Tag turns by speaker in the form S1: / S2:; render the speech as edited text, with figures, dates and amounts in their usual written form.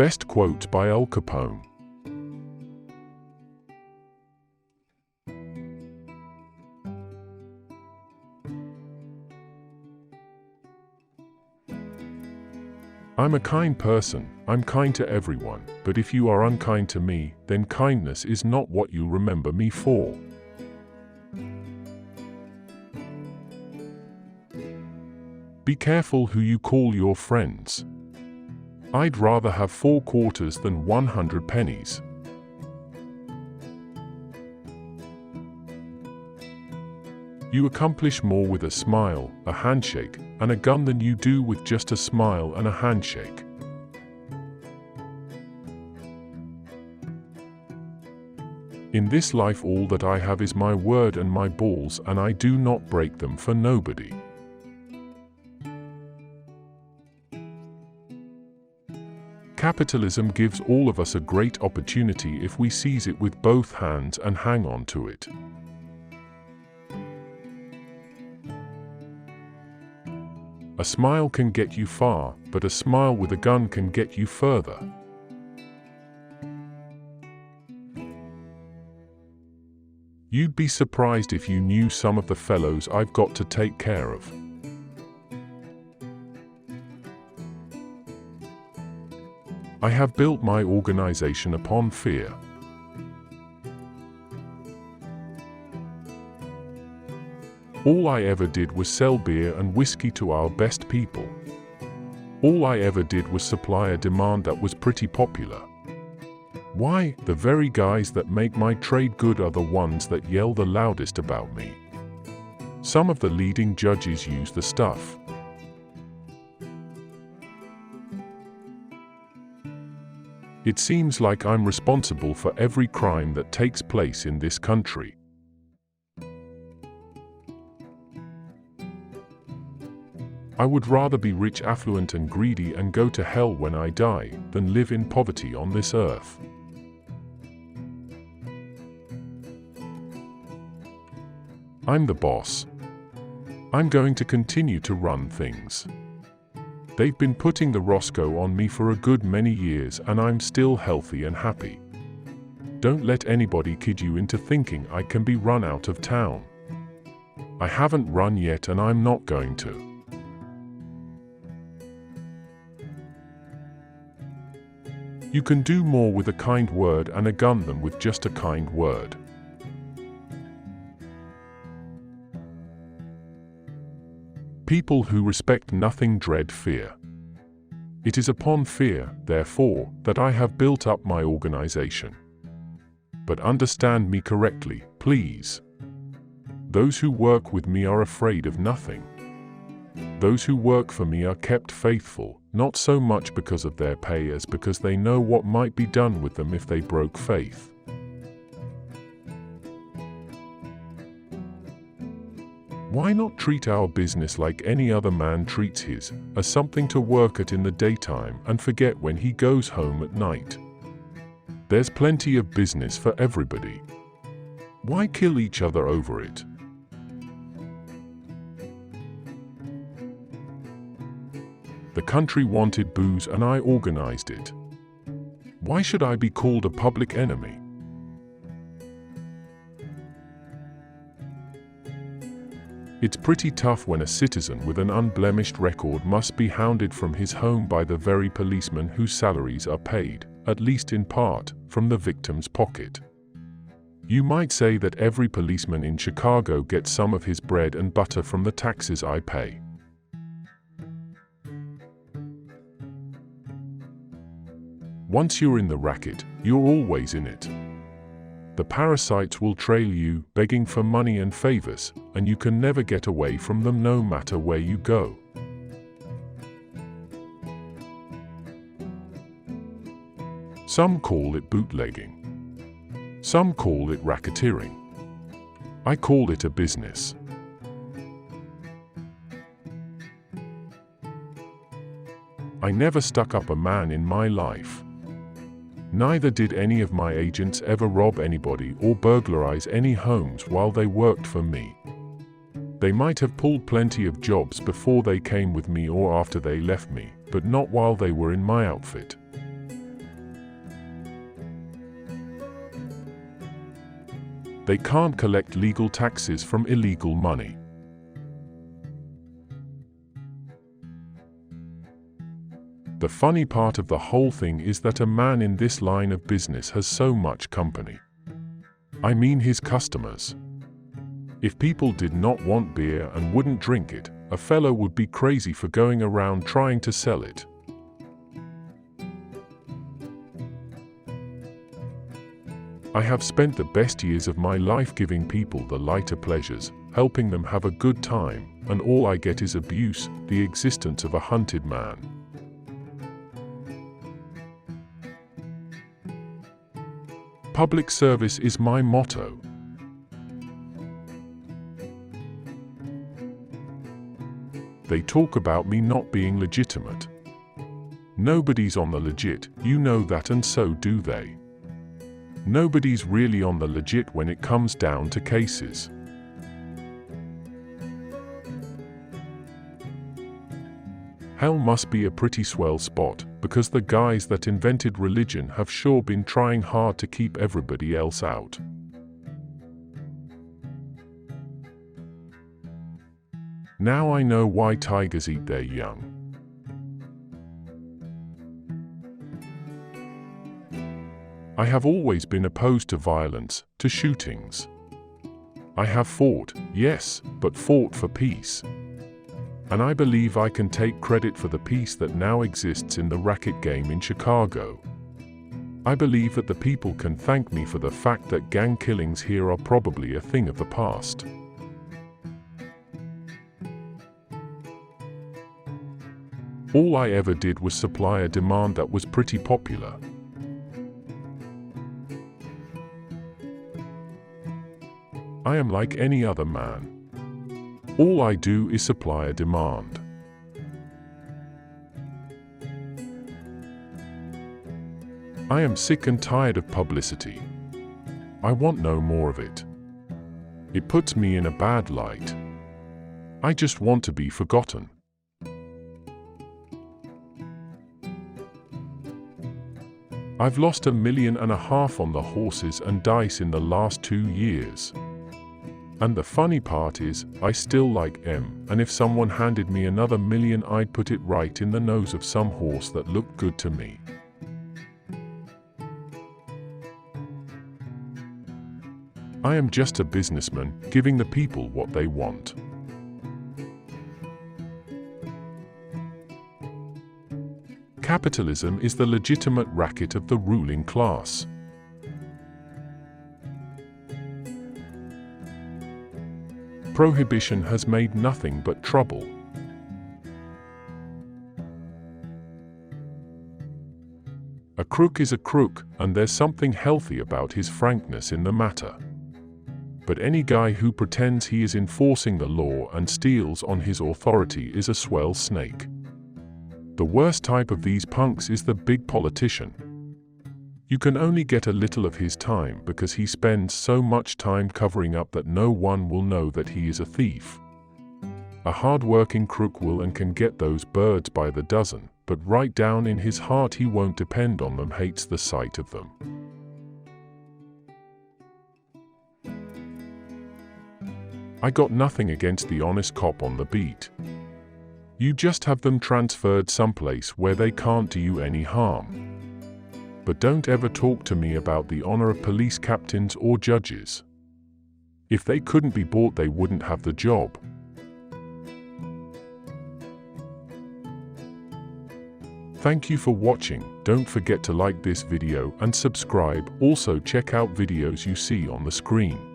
S1: Best quote by Capone. I'm a kind person, I'm kind to everyone, but if you are unkind to me, then kindness is not what you remember me for. Be careful who you call your friends. I'd rather have 4 quarters than 100 pennies. You accomplish more with a smile, a handshake, and a gun than you do with just a smile and a handshake. In this life all that I have is my word and my balls, and I do not break them for nobody. Capitalism gives all of us a great opportunity if we seize it with both hands and hang on to it. A smile can get you far, but a smile with a gun can get you further. You'd be surprised if you knew some of the fellows I've got to take care of. I have built my organization upon fear. All I ever did was sell beer and whiskey to our best people. All I ever did was supply a demand that was pretty popular. Why, the very guys that make my trade good are the ones that yell the loudest about me. Some of the leading judges use the stuff. It seems like I'm responsible for every crime that takes place in this country. I would rather be rich, affluent, and greedy and go to hell when I die, than live in poverty on this earth. I'm the boss. I'm going to continue to run things. They've been putting the Roscoe on me for a good many years, and I'm still healthy and happy. Don't let anybody kid you into thinking I can be run out of town. I haven't run yet, and I'm not going to. You can do more with a kind word and a gun than with just a kind word. People who respect nothing dread fear. It is upon fear, therefore, that I have built up my organization. But understand me correctly, please. Those who work with me are afraid of nothing. Those who work for me are kept faithful, not so much because of their pay as because they know what might be done with them if they broke faith. Why not treat our business like any other man treats his, as something to work at in the daytime and forget when he goes home at night? There's plenty of business for everybody. Why kill each other over it? The country wanted booze and I organized it. Why should I be called a public enemy? It's pretty tough when a citizen with an unblemished record must be hounded from his home by the very policemen whose salaries are paid, at least in part, from the victim's pocket. You might say that every policeman in Chicago gets some of his bread and butter from the taxes I pay. Once you're in the racket, you're always in it. The parasites will trail you, begging for money and favors, and you can never get away from them no matter where you go. Some call it bootlegging. Some call it racketeering. I call it a business. I never stuck up a man in my life. Neither did any of my agents ever rob anybody or burglarize any homes while they worked for me. They might have pulled plenty of jobs before they came with me or after they left me, but not while they were in my outfit. They can't collect legal taxes from illegal money. The funny part of the whole thing is that a man in this line of business has so much company. I mean his customers. If people did not want beer and wouldn't drink it, a fellow would be crazy for going around trying to sell it. I have spent the best years of my life giving people the lighter pleasures, helping them have a good time, and all I get is abuse, the existence of a hunted man. Public service is my motto. They talk about me not being legitimate. Nobody's on the legit, you know that, and so do they. Nobody's really on the legit when it comes down to cases. Hell must be a pretty swell spot, because the guys that invented religion have sure been trying hard to keep everybody else out. Now I know why tigers eat their young. I have always been opposed to violence, to shootings. I have fought, yes, but fought for peace. And I believe I can take credit for the peace that now exists in the racket game in Chicago. I believe that the people can thank me for the fact that gang killings here are probably a thing of the past. All I ever did was supply a demand that was pretty popular. I am like any other man. All I do is supply a demand. I am sick and tired of publicity. I want no more of it. It puts me in a bad light. I just want to be forgotten. I've lost $1.5 million on the horses and dice in the last 2 years. And the funny part is, I still like M, and if someone handed me another $1 million, I'd put it right in the nose of some horse that looked good to me. I am just a businessman, giving the people what they want. Capitalism is the legitimate racket of the ruling class. Prohibition has made nothing but trouble. A crook is a crook, and there's something healthy about his frankness in the matter. But any guy who pretends he is enforcing the law and steals on his authority is a swell snake. The worst type of these punks is the big politician. You can only get a little of his time because he spends so much time covering up that no one will know that he is a thief. A hard-working crook will and can get those birds by the dozen, but right down in his heart he won't depend on them, hates the sight of them. I got nothing against the honest cop on the beat. You just have them transferred someplace where they can't do you any harm. But don't ever talk to me about the honor of police captains or judges. If they couldn't be bought, they wouldn't have the job. Thank you for watching. Don't forget to like this video and subscribe. Also check out videos you see on the screen.